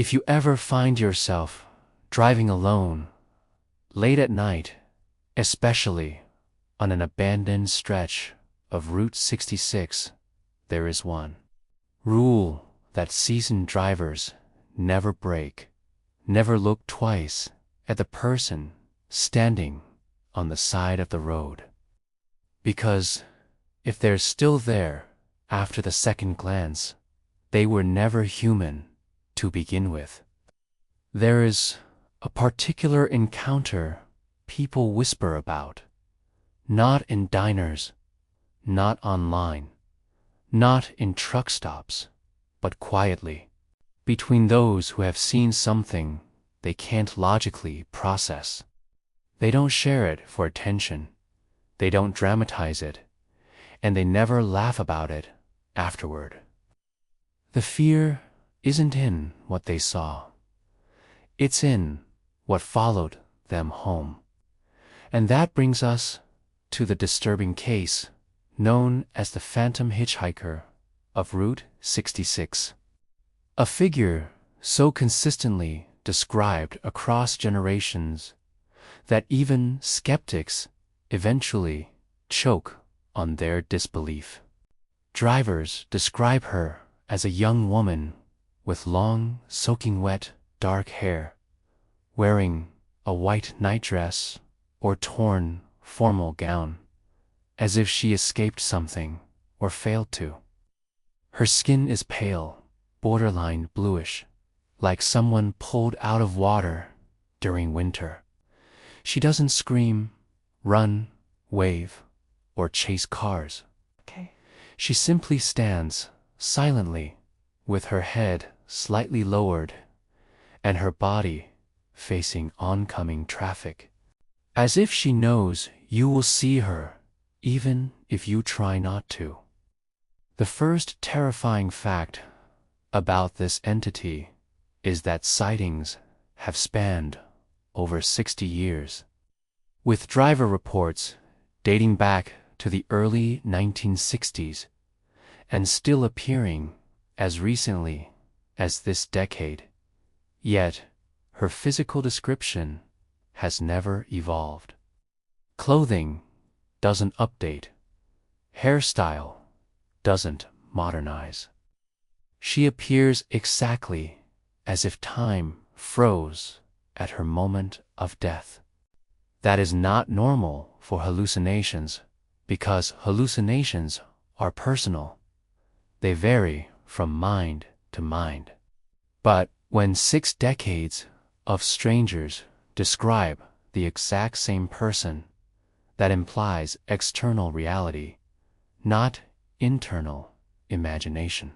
If you ever find yourself driving alone, late at night, especially on an abandoned stretch of Route 66, there is one rule that seasoned drivers never break. Never look twice at the person standing on the side of the road. Because if they're still there after the second glance, they were never human to begin with. There is a particular encounter people whisper about, not in diners, not online, not in truck stops, but quietly, between those who have seen something they can't logically process. They don't share it for attention, they don't dramatize it, and they never laugh about it afterward. The fear isn't in what they saw. It's in what followed them home. And that brings us to the disturbing case known as the Phantom Hitchhiker of Route 66. A figure so consistently described across generations that even skeptics eventually choke on their disbelief. Drivers describe her as a young woman with long, soaking wet, dark hair, wearing a white nightdress or torn, formal gown, as if she escaped something or failed to. Her skin is pale, borderline bluish, like someone pulled out of water during winter. She doesn't scream, run, wave, or chase cars. She simply stands silently, with her head slightly lowered and her body facing oncoming traffic, as if she knows you will see her even if you try not to. The first terrifying fact about this entity is that sightings have spanned over 60 years, with driver reports dating back to the early 1960s and still appearing as recently as this decade. Yet, her physical description has never evolved. Clothing doesn't update. Hairstyle doesn't modernize. She appears exactly as if time froze at her moment of death. That is not normal for hallucinations, because hallucinations are personal. They vary from mind to mind. But when 6 decades of strangers describe the exact same person, that implies external reality, not internal imagination.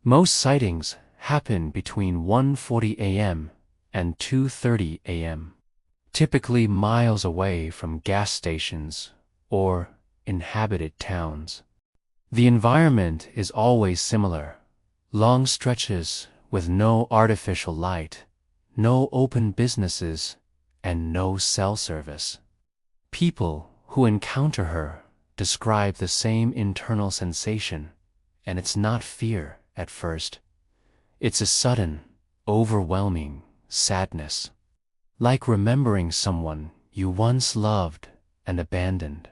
Most sightings happen between 1:40 a.m. and 2:30 a.m., typically miles away from gas stations or inhabited towns. The environment is always similar: long stretches with no artificial light, no open businesses, and no cell service. People who encounter her describe the same internal sensation, and it's not fear at first. It's a sudden, overwhelming sadness, like remembering someone you once loved and abandoned.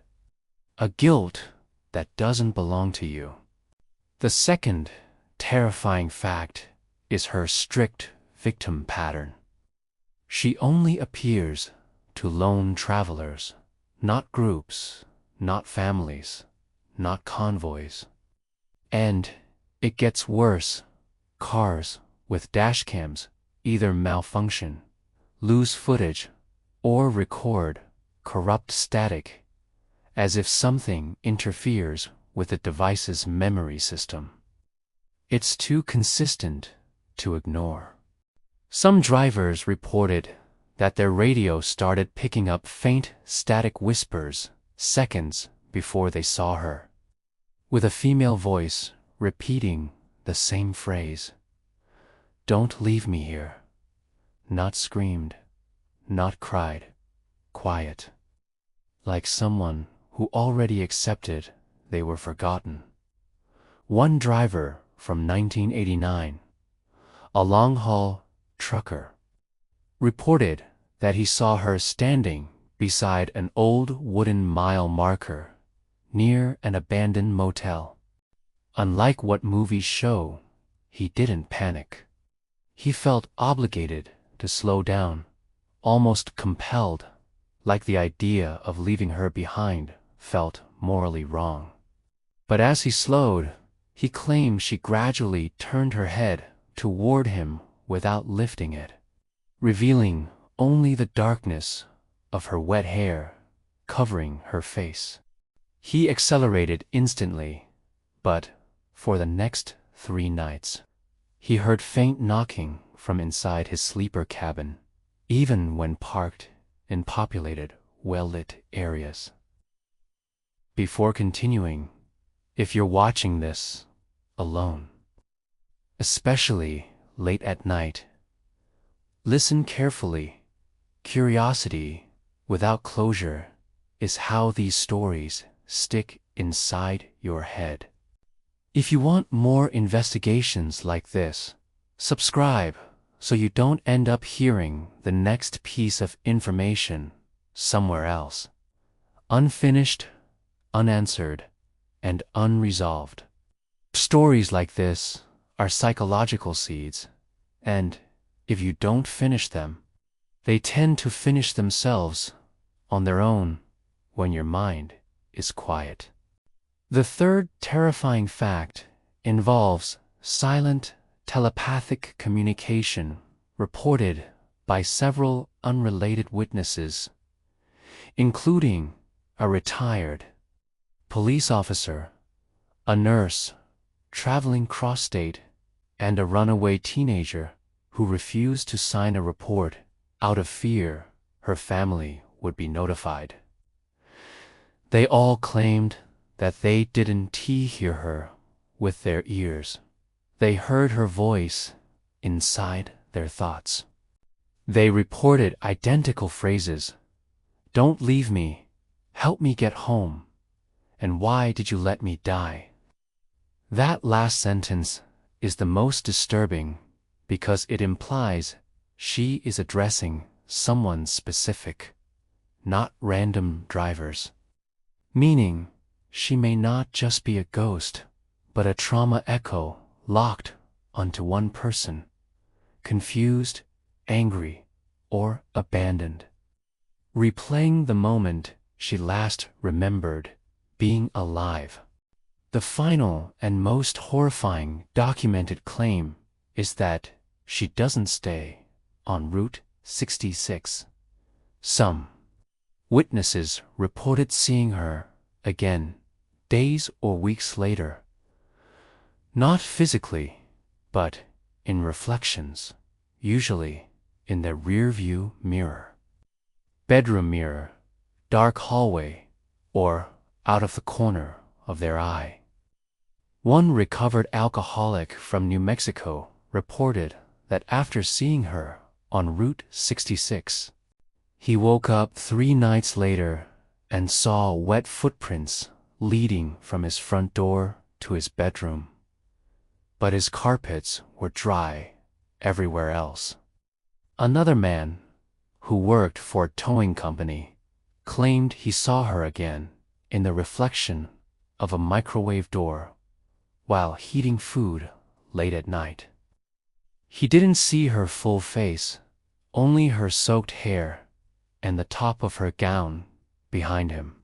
A guilt that doesn't belong to you. The second terrifying fact is her strict victim pattern. She only appears to lone travelers, not groups, not families, not convoys. And it gets worse. Cars with dashcams either malfunction, lose footage, or record corrupt static, as if something interferes with the device's memory system. It's too consistent to ignore. Some drivers reported that their radio started picking up faint static whispers seconds before they saw her, with a female voice repeating the same phrase. "Don't leave me here." Not screamed, not cried, quiet, like someone who already accepted they were forgotten. One driver from 1989, a long-haul trucker reported that he saw her standing beside an old wooden mile marker near an abandoned motel. Unlike what movies show, he didn't panic. He felt obligated to slow down, almost compelled, like the idea of leaving her behind felt morally wrong. But as he slowed, he claimed she gradually turned her head toward him without lifting it, revealing only the darkness of her wet hair covering her face. He accelerated instantly, but for the next 3 nights, he heard faint knocking from inside his sleeper cabin, even when parked in populated, well-lit areas. Before continuing, if you're watching this alone, especially late at night, listen carefully. Curiosity without closure is how these stories stick inside your head. If you want more investigations like this, subscribe so you don't end up hearing the next piece of information somewhere else. Unfinished, unanswered, and unresolved. Stories like this are psychological seeds, and if you don't finish them, they tend to finish themselves on their own when your mind is quiet. The third terrifying fact involves silent telepathic communication reported by several unrelated witnesses, including a retired police officer, a nurse traveling cross-state, and a runaway teenager who refused to sign a report out of fear her family would be notified. They all claimed that they didn't hear her with their ears. They heard her voice inside their thoughts. They reported identical phrases: "Don't leave me," "Help me get home," and "Why did you let me die?" That last sentence is the most disturbing because it implies she is addressing someone specific, not random drivers. Meaning, she may not just be a ghost, but a trauma echo locked onto one person, confused, angry, or abandoned, replaying the moment she last remembered being alive. The final and most horrifying documented claim is that she doesn't stay on Route 66. Some witnesses reported seeing her again days or weeks later, not physically, but in reflections, usually in their rear-view mirror, bedroom mirror, dark hallway, or out of the corner of their eye. One recovered alcoholic from New Mexico reported that after seeing her on Route 66, he woke up 3 nights later and saw wet footprints leading from his front door to his bedroom, but his carpets were dry everywhere else. Another man, who worked for a towing company, claimed he saw her again in the reflection of a microwave door while heating food late at night. He didn't see her full face, only her soaked hair and the top of her gown behind him.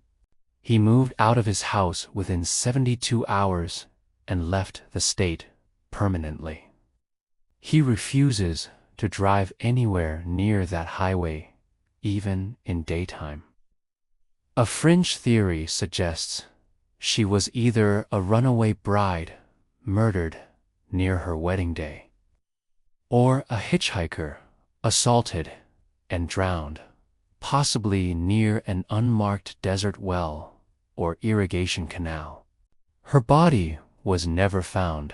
He moved out of his house within 72 hours and left the state permanently. He refuses to drive anywhere near that highway, even in daytime. A fringe theory suggests she was either a runaway bride murdered near her wedding day, or a hitchhiker assaulted and drowned, possibly near an unmarked desert well or irrigation canal. Her body was never found,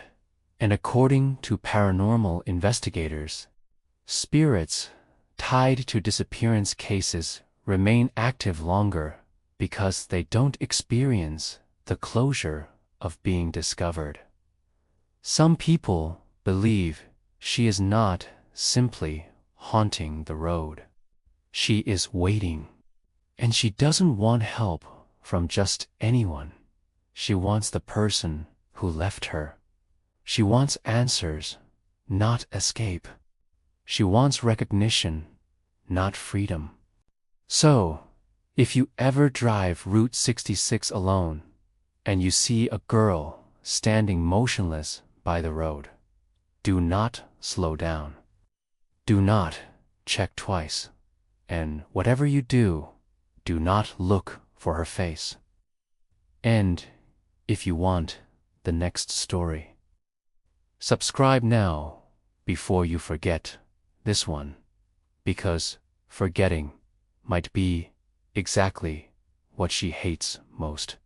and according to paranormal investigators, spirits tied to disappearance cases remain active longer because they don't experience the closure of being discovered. Some people believe she is not simply haunting the road. She is waiting, and she doesn't want help from just anyone. She wants the person who left her. She wants answers, not escape. She wants recognition, not freedom. So, if you ever drive Route 66 alone, and you see a girl standing motionless by the road, do not slow down. Do not check twice. And whatever you do, do not look for her face. And if you want the next story, subscribe now before you forget this one, because forgetting might be exactly what she hates most.